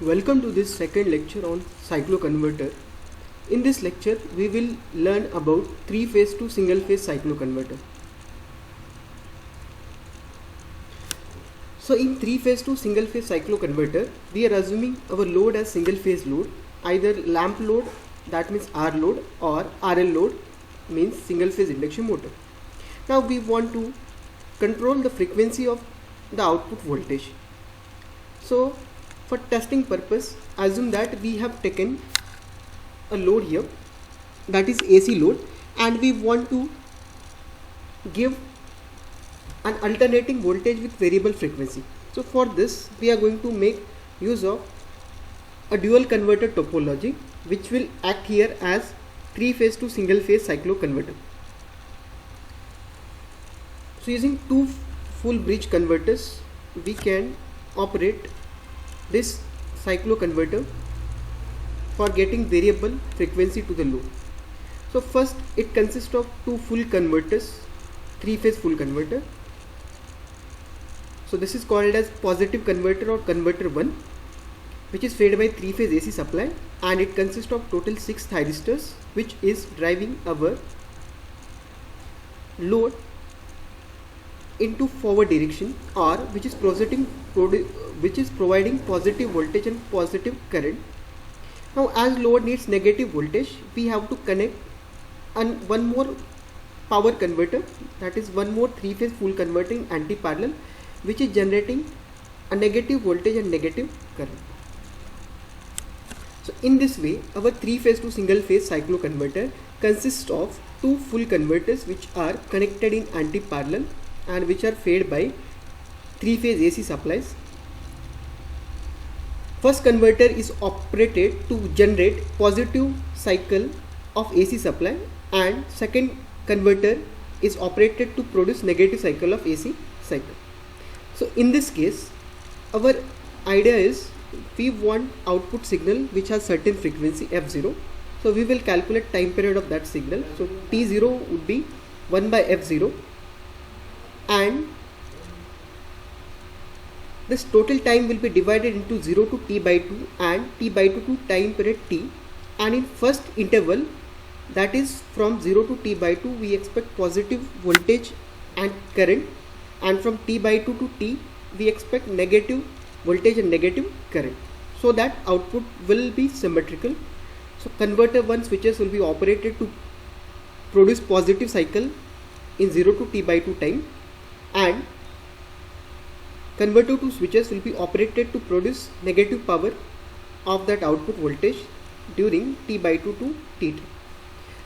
Welcome to this second lecture on cycloconverter. In this lecture, we will learn about three-phase to single-phase cycloconverter. So in three-phase to single-phase cycloconverter, we are assuming our load as single-phase load, either lamp load, that means R load, or RL load, means single-phase induction motor. Now we want to control the frequency of the output voltage. So for testing purpose, assume that we have taken a load here, that is AC load, and we want to give an alternating voltage with variable frequency. So for this we are going to make use of a dual converter topology, which will act here as three-phase to single-phase cycloconverter. So using two full bridge converters, we can operate this cycloconverter for getting variable frequency to the load. So first, it consists of two full converters, three-phase full converter. So this is called as positive converter or converter 1, which is fed by three-phase AC supply, and it consists of total 6 thyristors, which is driving our load into forward direction, or which is providing positive voltage and positive current. Now as load needs negative voltage, we have to connect one more power converter, that is one more three-phase full converter in anti-parallel, which is generating a negative voltage and negative current. So in this way, our three-phase to single-phase cycloconverter consists of two full converters which are connected in anti-parallel and which are fed by three-phase AC supplies. First converter is operated to generate positive cycle of AC supply, and second converter is operated to produce negative cycle of AC cycle. So in this case, our idea is we want output signal which has certain frequency f0. So we will calculate time period of that signal. So t0 would be 1 by f0, and this total time will be divided into 0 to t by 2 and t by 2 to time period t, and in first interval, that is from 0 to t by 2, we expect positive voltage and current, and from t by 2 to t we expect negative voltage and negative current, so that output will be symmetrical. So converter 1 switches will be operated to produce positive cycle in 0 to t by 2 time, and converter 2 switches will be operated to produce negative power of that output voltage during t by 2 to t time.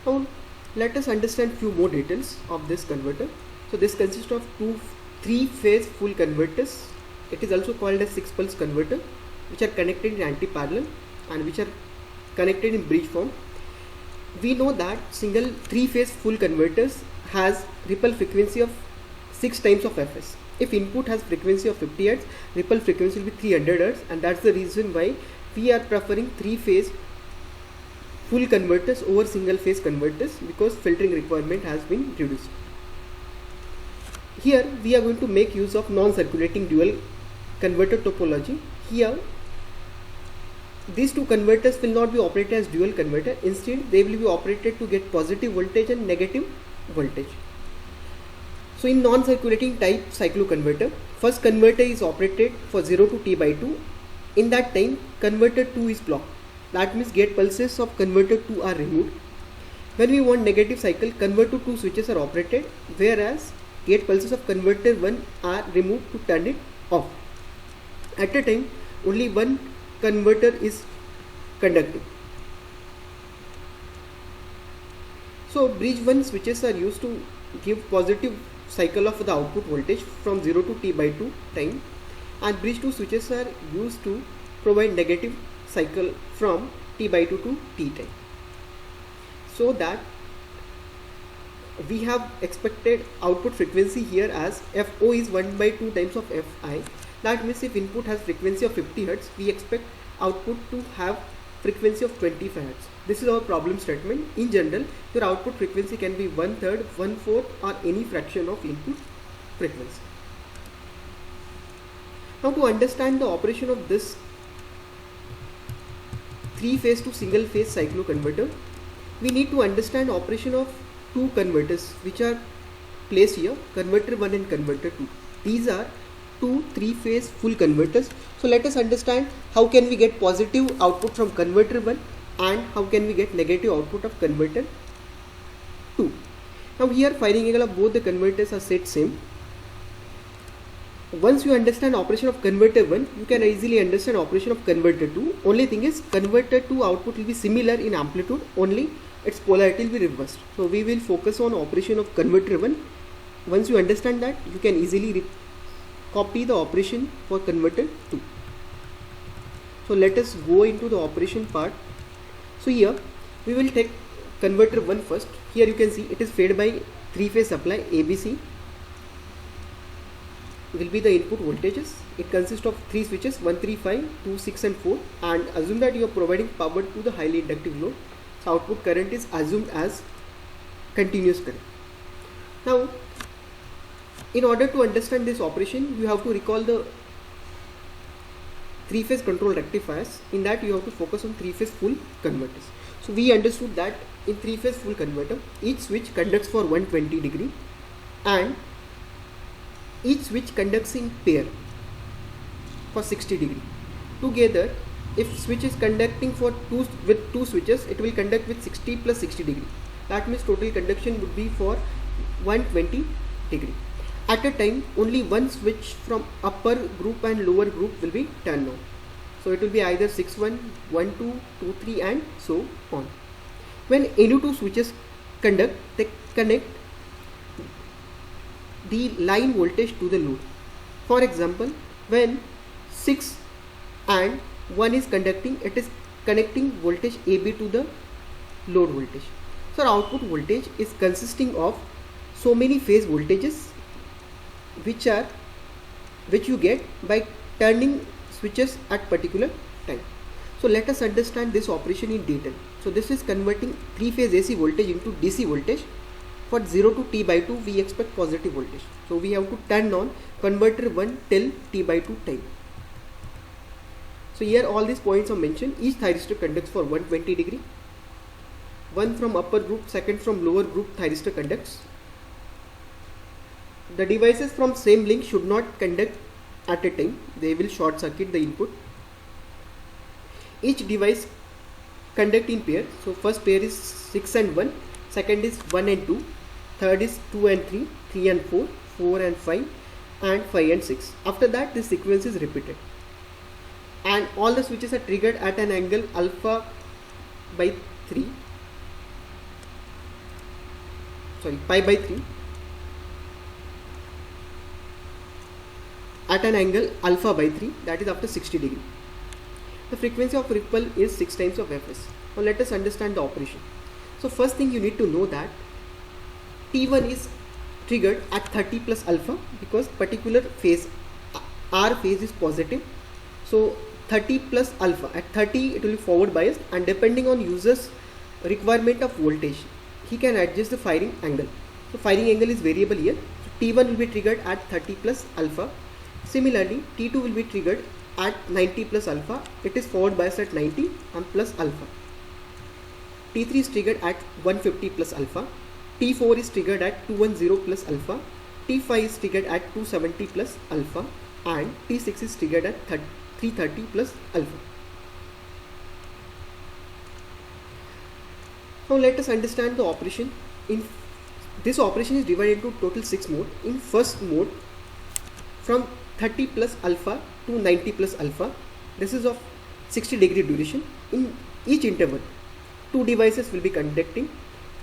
Now let us understand few more details of this converter. So this consists of three-phase full converters. It is also called as 6-pulse converter, which are connected in anti-parallel and which are connected in bridge form. We know that single three-phase full converters has ripple frequency of 6 times of fs. If input has frequency of 50 Hz, ripple frequency will be 300 Hz, and that's the reason why we are preferring three-phase full converters over single-phase converters, because filtering requirement has been reduced. Here we are going to make use of non-circulating dual converter topology. Here these two converters will not be operated as dual converter, instead they will be operated to get positive voltage and negative voltage. So in non-circulating type cycloconverter, first converter is operated for 0 to t by 2. In that time, converter 2 is blocked. That means gate pulses of converter 2 are removed. When we want negative cycle, converter 2 switches are operated, whereas gate pulses of converter 1 are removed to turn it off. At a time, only one converter is conducting. So bridge 1 switches are used to give positive cycle of the output voltage from 0 to t by 2 time, and bridge 2 switches are used to provide negative cycle from t by 2 to t time. So that we have expected output frequency here as FO is 1 by 2 times of Fi. That means if input has frequency of 50 Hz, we expect output to have frequency of 25 Hz. This is our problem statement. In general, your output frequency can be 1/3, 1/4 or any fraction of input frequency. Now to understand the operation of this 3-phase to single phase cycloconverter, we need to understand operation of two converters which are placed here, converter 1 and converter 2. These are two 3-phase full converters. So let us understand how can we get positive output from converter 1 and how can we get negative output of converter 2. Now here firing angle of both the converters are set same. Once you understand operation of converter 1, you can easily understand operation of converter 2. Only thing is converter 2 output will be similar in amplitude, only its polarity will be reversed. So we will focus on operation of converter 1. Once you understand that, you can easily copy the operation for converter 2. So let us go into the operation part. So here we will take converter 1 first. Here you can see it is fed by 3-phase supply ABC. Will be the input voltages. It consists of 3 switches, 1, 3, 5, 2, 6 and 4, and assume that you are providing power to the highly inductive load. So output current is assumed as continuous current. Now in order to understand this operation, you have to recall the 3-phase control rectifiers. In that you have to focus on 3-phase full converters. So we understood that in 3-phase full converter, each switch conducts for 120 degree and each switch conducts in pair for 60 degree. Together, if switch is conducting with two switches, it will conduct with 60 plus 60 degree. That means total conduction would be for 120 degree. At a time, only one switch from upper group and lower group will be turned on. So it will be either 6-1, 1-2, 2-3 and so on. When any two switches conduct, they connect the line voltage to the load. For example, when 6 and 1 is conducting, it is connecting voltage AB to the load voltage. So output voltage is consisting of so many phase voltages which you get by turning switches at particular time. So let us understand this operation in detail. So this is converting 3-phase AC voltage into DC voltage. For 0 to T by 2, we expect positive voltage. So we have to turn on converter 1 till T by 2 time. So here all these points are mentioned. Each thyristor conducts for 120 degree. One from upper group, second from lower group thyristor conducts. The devices from same link should not conduct at a time. They will short circuit the input. Each device conduct in pair. So first pair is 6 and 1. Second is 1 and 2, third is 2 and 3, 3 and 4, 4 and 5 and 5 and 6. After that this sequence is repeated and all the switches are triggered at an angle alpha by 3, pi by 3 at an angle alpha by 3, that is after 60 degree. The frequency of ripple is 6 times of Fs. Now let us understand the operation. So first thing you need to know that T1 is triggered at 30 plus alpha because particular phase R phase is positive. So 30 plus alpha, at 30 it will be forward biased and depending on user's requirement of voltage, he can adjust the firing angle. So firing angle is variable here. So T1 will be triggered at 30 plus alpha. Similarly, T2 will be triggered at 90 plus alpha. It is forward biased at 90 and plus alpha. T3 is triggered at 150 plus alpha, T4 is triggered at 210 plus alpha, T5 is triggered at 270 plus alpha and T6 is triggered at 330 plus alpha. Now let us understand the operation. This operation is divided into total 6 modes. In first mode, from 30 plus alpha to 90 plus alpha, this is of 60 degree duration. In each interval, two devices will be conducting.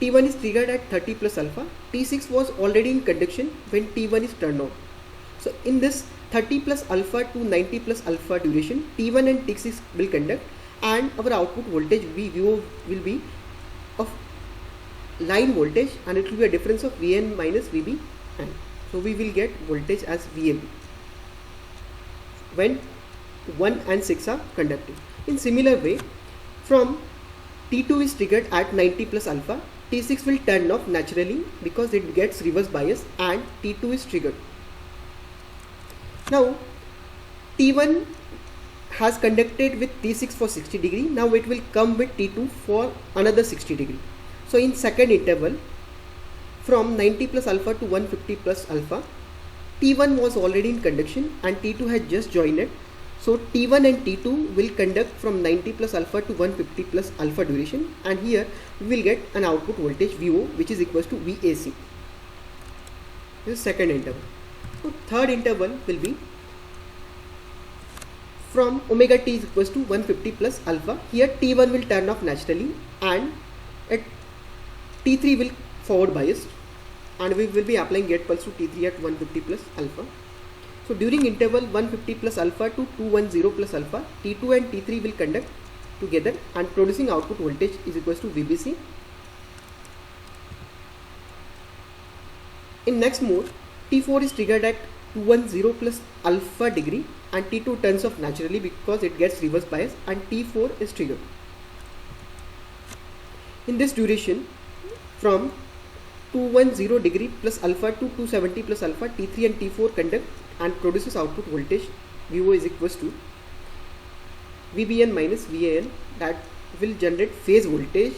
T1 is triggered at 30 plus alpha. T6 was already in conduction when T1 is turned on. So in this 30 plus alpha to 90 plus alpha duration, T1 and T6 will conduct and our output voltage VO will be of line voltage and it will be a difference of Vn minus Vb. So we will get voltage as VAB when 1 and 6 are conducting. In similar way, from T2 is triggered at 90 plus alpha, T6 will turn off naturally because it gets reverse bias and T2 is triggered. Now T1 has conducted with T6 for 60 degree. Now it will come with T2 for another 60 degree. So in second interval, from 90 plus alpha to 150 plus alpha, T1 was already in conduction and T2 had just joined it. So T1 and T2 will conduct from 90 plus alpha to 150 plus alpha duration, and here we will get an output voltage VO, which is equals to VAC. This is second interval. So third interval will be from omega t is equals to 150 plus alpha. Here T1 will turn off naturally and at T3 will forward biased, and we will be applying gate pulse to T3 at 150 plus alpha. So during interval 150 plus alpha to 210 plus alpha, T2 and T3 will conduct together and producing output voltage is equals to VBC. In next mode, T4 is triggered at 210 plus alpha degree and T2 turns off naturally because it gets reverse bias, and T4 is triggered. In this duration, from 210 degree plus alpha to 270 plus alpha, T3 and T4 conduct and produces output voltage VO is equals to VBN minus VAN, that will generate phase voltage